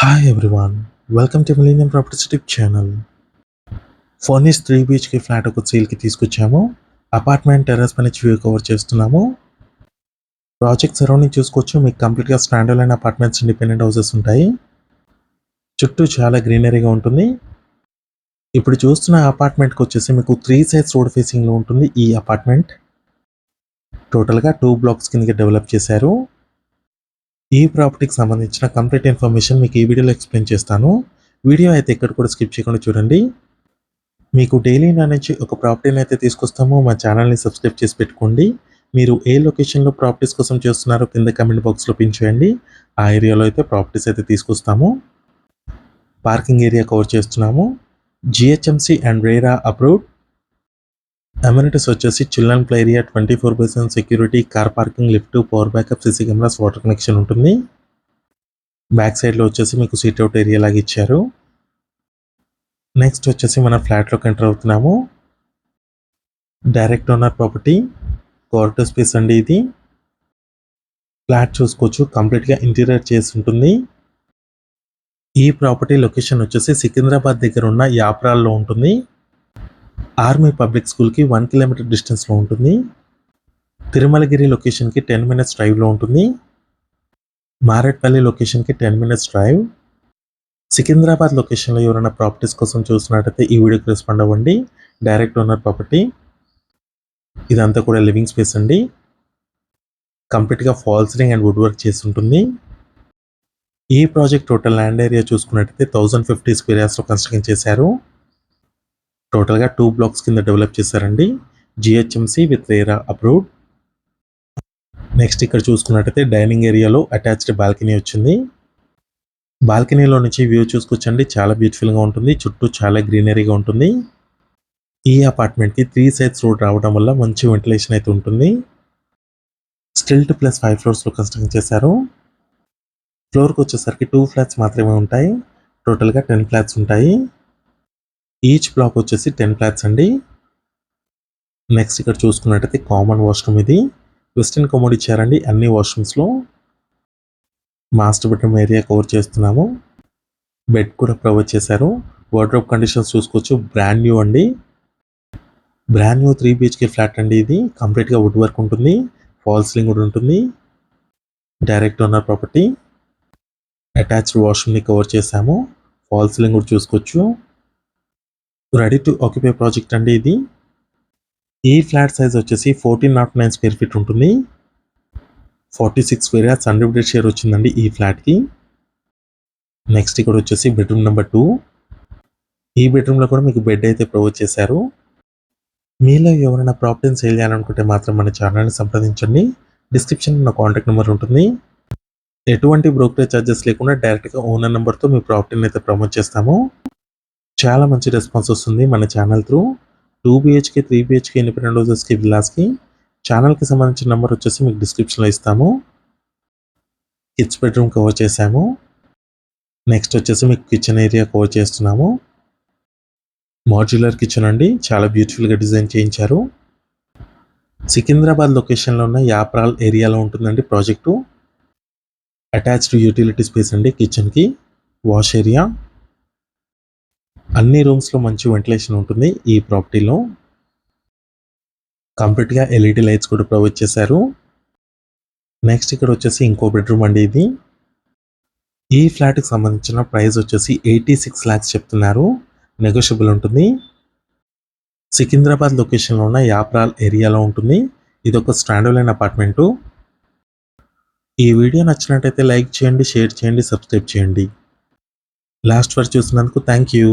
Hi everyone, welcome to Millennium Properties Tip channel. Furnish 3 BHK flat ఒక సేల్కి తీసుకొచ్చాము. Apartment terrace పై నుంచి view cover చేస్తున్నాము. ప్రాజెక్ట్ సరౌండింగ్ చూసుకోవచ్చు. మీకు కంప్లీట్గా stand alone apartments, independent houses ఉంటాయి. చుట్టూ చాలా గ్రీనరీగా ఉంటుంది. ఇప్పుడు చూస్తున్న అపార్ట్మెంట్కి వచ్చేసి మీకు 3 సైడ్స్ రోడ్ ఫేసింగ్లో ఉంటుంది ఈ అపార్ట్మెంట్. టోటల్గా 2 బ్లాక్స్ కిందకి డెవలప్ చేశారు. ఈ ప్రాపర్టీకి సంబంధించిన కంప్లీట్ ఇన్ఫర్మేషన్ మీకు ఈ వీడియోలో ఎక్స్ప్లెయిన్ చేస్తాను. వీడియో అయితే ఎక్కడ కూడా స్కిప్ చేయకుండా చూడండి. మీకు డైలీ నా నుంచి ఒక ప్రాపర్టీని అయితే తీసుకొస్తాము. మా ఛానల్ని సబ్స్క్రైబ్ చేసి పెట్టుకోండి. మీరు ఏ లొకేషన్లో ప్రాపర్టీస్ కోసం చేస్తున్నారో కింద కమెంట్ బాక్స్లో పిన్ చేయండి. ఆ ఏరియాలో అయితే ప్రాపర్టీస్ అయితే తీసుకొస్తాము. పార్కింగ్ ఏరియా కవర్ చేస్తున్నాము. GHMC and RERA approved. Amenities వచ్చేసి children play area, 24/7 security, car parking, lift, power backup, CC cameras, water connection ఉంటుంది. బ్యాక్ సైడ్లో వచ్చేసి మీకు సీట్ అవుట్ ఏరియా లాగా ఇచ్చారు. నెక్స్ట్ వచ్చేసి మన ఫ్లాట్లోకి ఎంటర్ అవుతున్నాము. Direct owner property, corridor space అండి ఇది. ఫ్లాట్ చూసుకోవచ్చు, కంప్లీట్గా ఇంటీరియర్ చేసి ఉంటుంది. ఈ ప్రాపర్టీ లొకేషన్ వచ్చేసి సికింద్రాబాద్ దగ్గర ఉన్న యాప్రాల్లో ఉంటుంది. ఆర్మీ పబ్లిక్ స్కూల్కి 1 కిలోమీటర్ డిస్టెన్స్లో ఉంటుంది. తిరుమలగిరి లొకేషన్కి 10 మినిట్స్ డ్రైవ్లో ఉంటుంది. మారేట్పల్లి లొకేషన్కి 10 మినిట్స్ డ్రైవ్. సికింద్రాబాద్ లొకేషన్లో ఎవరైనా ప్రాపర్టీస్ కోసం చూసినట్టయితే ఈ వీడియోకి రెస్పాండ్ అవ్వండి. Direct owner property. ఇదంతా కూడా లివింగ్ స్పేస్ అండి. కంప్లీట్గా fall ceiling and wood work చేసి ఉంటుంది. ఈ ప్రాజెక్ట్ టోటల్ ల్యాండ్ ఏరియా చూసుకున్నట్టయితే 1050 స్క్వేర్ యార్డ్స్లో కన్స్ట్రక్షన్ చేశారు. టోటల్గా 2 బ్లాక్స్ కింద డెవలప్ చేశారండి. GHMC with RERA approved. Next ఇక్కడ చూసుకున్నట్టయితే డైనింగ్ ఏరియాలో అటాచ్డ్ బాల్కనీ వచ్చింది. బాల్కనీలో నుంచి వ్యూ చూసుకోవచ్చండి, చాలా బ్యూటిఫుల్గా ఉంటుంది. చుట్టూ చాలా గ్రీనరీగా ఉంటుంది. ఈ అపార్ట్మెంట్కి 3 సైడ్స్ రోడ్ రావడం వల్ల మంచి వెంటిలేషన్ అయితే ఉంటుంది. స్టిల్ట్ ప్లస్ 5 ఫ్లోర్స్లో కన్స్ట్రక్షన్ చేశారు. ఫ్లోర్కి వచ్చేసరికి 2 ఫ్లాట్స్ మాత్రమే ఉంటాయి. టోటల్గా 10 ఫ్లాట్స్ ఉంటాయి. ఈచ్ బ్లాక్ వచ్చేసి 10 ఫ్లాట్స్ అండి. నెక్స్ట్ ఇక్కడ చూసుకున్నట్టయితే కామన్ వాష్రూమ్ ఇది. వెస్టర్న్ కమోడ్ ఇచ్చారండి అన్ని వాష్రూమ్స్లో. మాస్టర్ బెడ్రూమ్ ఏరియా కవర్ చేస్తున్నాము. బెడ్ కూడా ప్రొవైడ్ చేశారు. వార్డ్రోబ్ కండిషన్స్ చూసుకోవచ్చు, బ్రాండ్ న్యూ అండి. బ్రాండ్ న్యూ 3 BHK ఫ్లాట్ అండి ఇది. కంప్లీట్గా వుడ్ వర్క్ ఉంటుంది. ఫాల్ సీలింగ్ కూడా ఉంటుంది. Direct owner property. అటాచ్డ్ వాష్రూమ్ని కవర్ చేశాము. ఫాల్ సీలింగ్ కూడా చూసుకోవచ్చు. రెడీ టు ఆక్యుపై ప్రాజెక్ట్ అండి ఇది. ఈ ఫ్లాట్ సైజ్ వచ్చేసి 1409 స్క్వేర్ ఫీట్ ఉంటుంది. 46 స్క్వేర్ యార్డ్స్ అన్డివైడెడ్ షేర్ వచ్చిందండి ఈ ఫ్లాట్కి. నెక్స్ట్ ఇక్కడ వచ్చేసి బెడ్రూమ్ నెంబర్ 2. ఈ బెడ్రూమ్లో కూడా మీకు బెడ్ అయితే ప్రొవైడ్ చేశారు. మీలో ఎవరైనా ప్రాపర్టీని సేల్ చేయాలనుకుంటే మాత్రం మన ఛానల్ని సంప్రదించండి. డిస్క్రిప్షన్లో నా కాంటాక్ట్ నెంబర్ ఉంటుంది. ఎటువంటి బ్రోకరేజ్ ఛార్జెస్ లేకుండా డైరెక్ట్గా ఓనర్ నెంబర్తో మీ ప్రాపర్టీని అయితే ప్రమోట్ చేస్తాము. చాలా మంచి రెస్పాన్స్ వస్తుంది మన channel through. 2 BHK, 3 BHK independent హౌసెస్కి, విల్లాస్కి. ఛానల్కి సంబంధించిన నెంబర్ వచ్చేసి మీకు డిస్క్రిప్షన్లో ఇస్తాము. కిడ్స్ బెడ్రూమ్ కవర్ చేశాము. నెక్స్ట్ వచ్చేసి మీకు కిచెన్ ఏరియా కవర్ చేస్తున్నాము. మాడ్యులర్ కిచెన్ అండి, చాలా బ్యూటిఫుల్గా డిజైన్ చేయించారు. సికింద్రాబాద్ లొకేషన్లో ఉన్న యాప్రాల్ ఏరియాలో ఉంటుందండి ప్రాజెక్టు. అటాచ్డ్ యూటిలిటీ స్పేస్ అండి కిచెన్కి, వాష్ ఏరియా. అన్ని రూమ్స్లో మంచి వెంటిలేషన్ ఉంటుంది ఈ ప్రాపర్టీలో. కంప్లీట్గా LED లైట్స్ కూడా ప్రొవైడ్ చేశారు. నెక్స్ట్ ఇక్కడ వచ్చేసి ఇంకో బెడ్రూమ్ అండి ఇది. ఈ ఫ్లాట్కి సంబంధించిన ప్రైస్ వచ్చేసి 86 lakhs చెప్తున్నారు. నెగోషియబుల్ ఉంటుంది. సికింద్రాబాద్ లొకేషన్లో ఉన్న యాప్రాల్ ఏరియాలో ఉంటుంది. ఇది ఒక స్టాండ్ అలోన్ అపార్ట్మెంటు. ఈ వీడియో నచ్చినట్టయితే లైక్ చేయండి, షేర్ చేయండి, సబ్స్క్రైబ్ చేయండి. లాస్ట్ వరకు చూసినందుకు థ్యాంక్ యూ.